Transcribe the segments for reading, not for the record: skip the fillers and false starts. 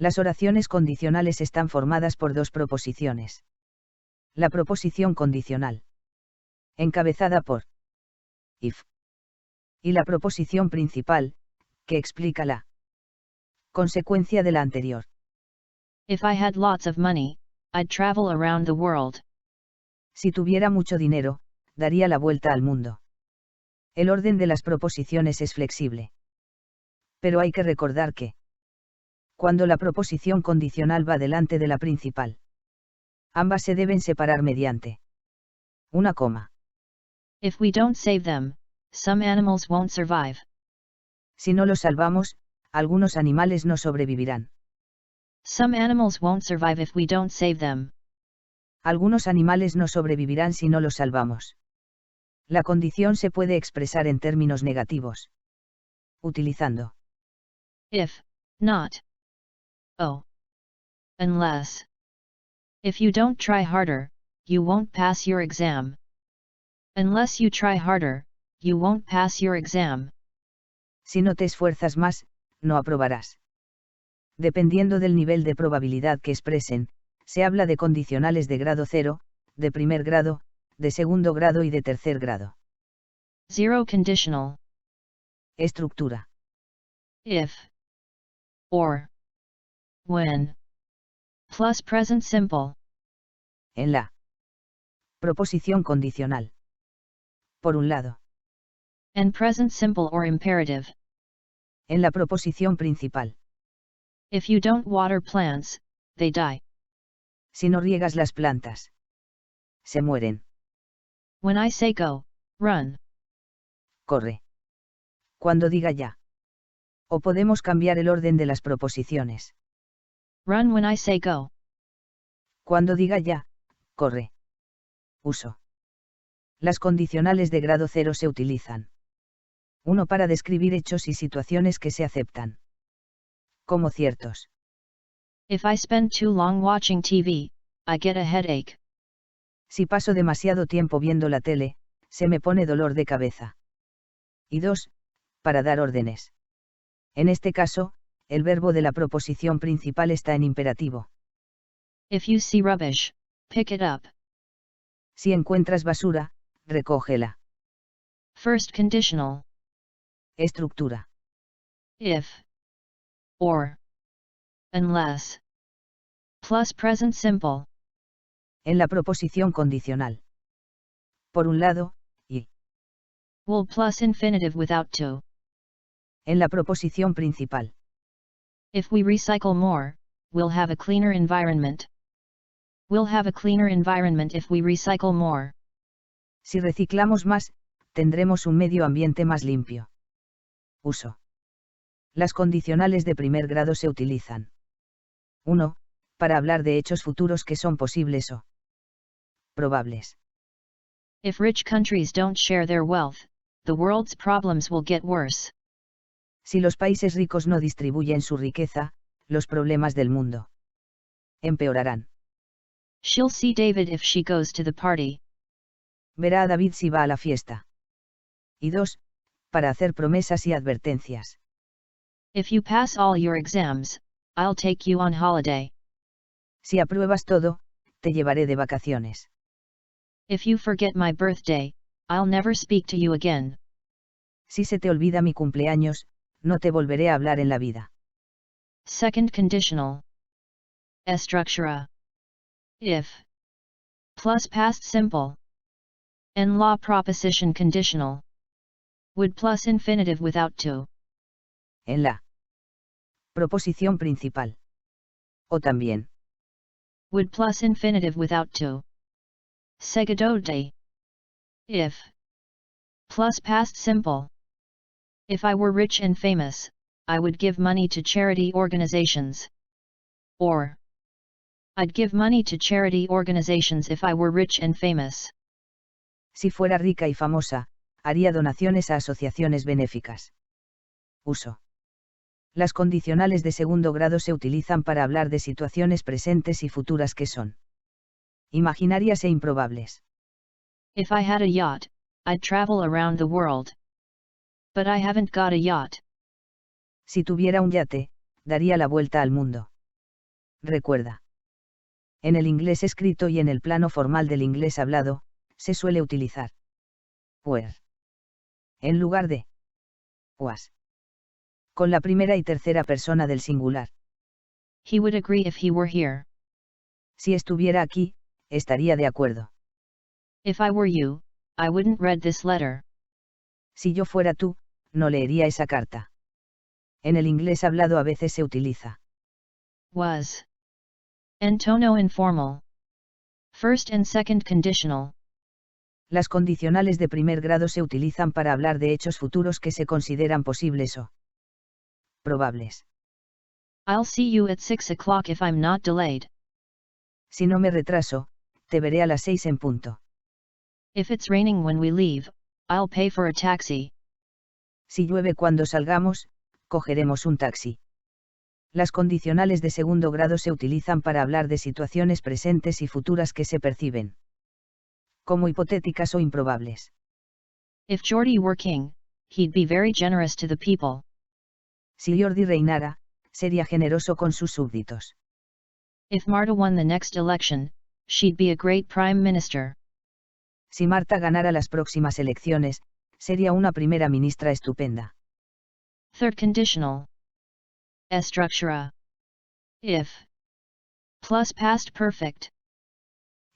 Las oraciones condicionales están formadas por dos proposiciones. La proposición condicional, encabezada por if, y la proposición principal, que explica la consecuencia de la anterior. If I had lots of money, I'd travel around the world. Si tuviera mucho dinero, daría la vuelta al mundo. El orden de las proposiciones es flexible. Pero hay que recordar que, cuando la proposición condicional va delante de la principal, ambas se deben separar mediante una coma. If we don't save them, some animals won't survive. Si no los salvamos, algunos animales no sobrevivirán. Some animals won't survive if we don't save them. Algunos animales no sobrevivirán si no los salvamos. La condición se puede expresar en términos negativos, utilizando If, not. Oh. Unless. If you don't try harder, you won't pass your exam. Unless you try harder, you won't pass your exam. Si no te esfuerzas más, no aprobarás. Dependiendo del nivel de probabilidad que expresen, se habla de condicionales de grado 0, de primer grado, de segundo grado y de tercer grado. Zero conditional. Estructura. If. Or. When. Plus present simple. En la proposición condicional. Por un lado. And present simple or imperative. En la proposición principal. If you don't water plants, they die. Si no riegas las plantas, se mueren. When I say go, run. Corre. Cuando diga ya. O podemos cambiar el orden de las proposiciones. Run when I say go. Cuando diga ya, corre. Uso. Las condicionales de grado 0 se utilizan. 1 para describir hechos y situaciones que se aceptan como ciertos. If I spend too long watching TV, I get a headache. Si paso demasiado tiempo viendo la tele, se me pone dolor de cabeza. Y 2, para dar órdenes. En este caso, el verbo de la proposición principal está en imperativo. If you see rubbish, pick it up. Si encuentras basura, recógela. First conditional. Estructura. If. Or. Unless. Plus present simple. En la proposición condicional. Por un lado, y. Will plus infinitive without to. En la proposición principal. If we recycle more, we'll have a cleaner environment. We'll have a cleaner environment if we recycle more. Si reciclamos más, tendremos un medio ambiente más limpio. Uso. Las condicionales de primer grado se utilizan. 1. Para hablar de hechos futuros que son posibles o probables. If rich countries don't share their wealth, the world's problems will get worse. Si los países ricos no distribuyen su riqueza, los problemas del mundo empeorarán. She'll see David if she goes to the party. Verá a David si va a la fiesta. Y 2. Para hacer promesas y advertencias. If you pass all your exams, I'll take you on holiday. Si apruebas todo, te llevaré de vacaciones. If you forget my birthday, I'll never speak to you again. Si se te olvida mi cumpleaños, no te volveré a hablar en la vida. Second conditional. Estructura. If. Plus past simple. En la proposition conditional. Would plus infinitive without to. En la proposición principal. O también. Would plus infinitive without to. Segundo de. If. Plus past simple. If I were rich and famous, I would give money to charity organizations. Or. I'd give money to charity organizations if I were rich and famous. Si fuera rica y famosa, haría donaciones a asociaciones benéficas. Uso. Las condicionales de segundo grado se utilizan para hablar de situaciones presentes y futuras que son imaginarias e improbables. If I had a yacht, I'd travel around the world. But I haven't got a yacht. Si tuviera un yate, daría la vuelta al mundo. Recuerda. En el inglés escrito y en el plano formal del inglés hablado, se suele utilizar were en lugar de was, con la primera y tercera persona del singular. He would agree if he were here. Si estuviera aquí, estaría de acuerdo. If I were you, I wouldn't read this letter. Si yo fuera tú, no leería esa carta. En el inglés hablado a veces se utiliza Was. En tono informal. First and second conditional. Las condicionales de primer grado se utilizan para hablar de hechos futuros que se consideran posibles o probables. I'll see you at 6 o'clock if I'm not delayed. Si no me retraso, te veré a las 6 en punto. If it's raining when we leave, I'll pay for a taxi. Si llueve cuando salgamos, cogeremos un taxi. Las condicionales de segundo grado se utilizan para hablar de situaciones presentes y futuras que se perciben como hipotéticas o improbables. If Geordie were king, he'd be very generous to the people. Si Jordi reinara, sería generoso con sus súbditos. If Marta won the next election, she'd be a great prime minister. Si Marta ganara las próximas elecciones, sería una primera ministra estupenda. Third conditional. Structura. If. Plus past perfect.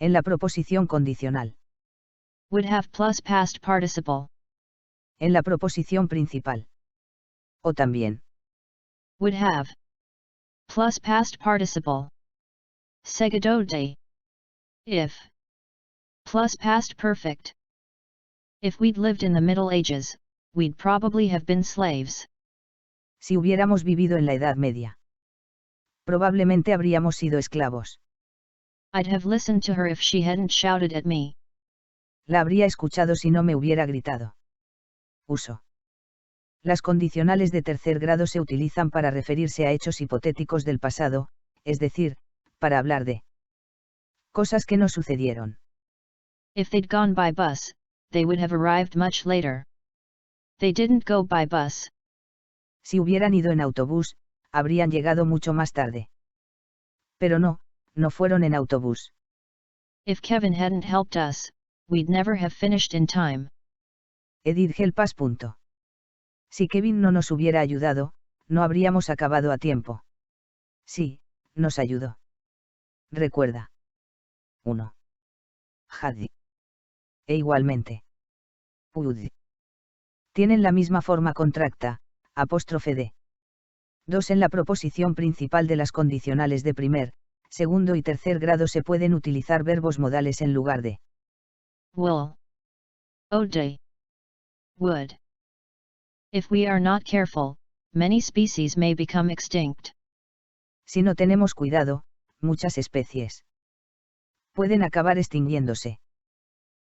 En la proposición condicional. Would have plus past participle. En la proposición principal. O también. Would have. Plus past participle. Seguido de. If. Plus past perfect. If we'd lived in the Middle Ages, we'd probably have been slaves. Si hubiéramos vivido en la Edad Media, probablemente habríamos sido esclavos. I'd have listened to her if she hadn't shouted at me. La habría escuchado si no me hubiera gritado. Uso. Las condicionales de tercer grado se utilizan para referirse a hechos hipotéticos del pasado, es decir, para hablar de cosas que no sucedieron. If they'd gone by bus, they would have arrived much later. They didn't go by bus. Si hubieran ido en autobús, habrían llegado mucho más tarde. Pero no fueron en autobús. If Kevin hadn't helped us, we'd never have finished in time. Edith help us. Si Kevin no nos hubiera ayudado, no habríamos acabado a tiempo. Sí, nos ayudó. Recuerda. 1. Had. E igualmente. Would. Tienen la misma forma contracta, apóstrofe d. 2. En la proposición principal de las condicionales de primer, segundo y tercer grado se pueden utilizar verbos modales en lugar de Will. Ode. Would. If we are not careful, many species may become extinct. Si no tenemos cuidado, muchas especies pueden acabar extinguiéndose.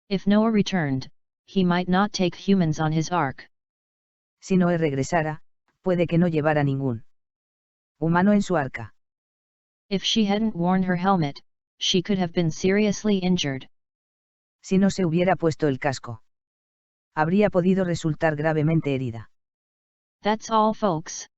If Noah returned, he might not take humans on his ark. Si Noé regresara, puede que no llevara ningún humano en su arca. If she hadn't worn her helmet, she could have been seriously injured. Si no se hubiera puesto el casco, habría podido resultar gravemente herida. That's all, folks.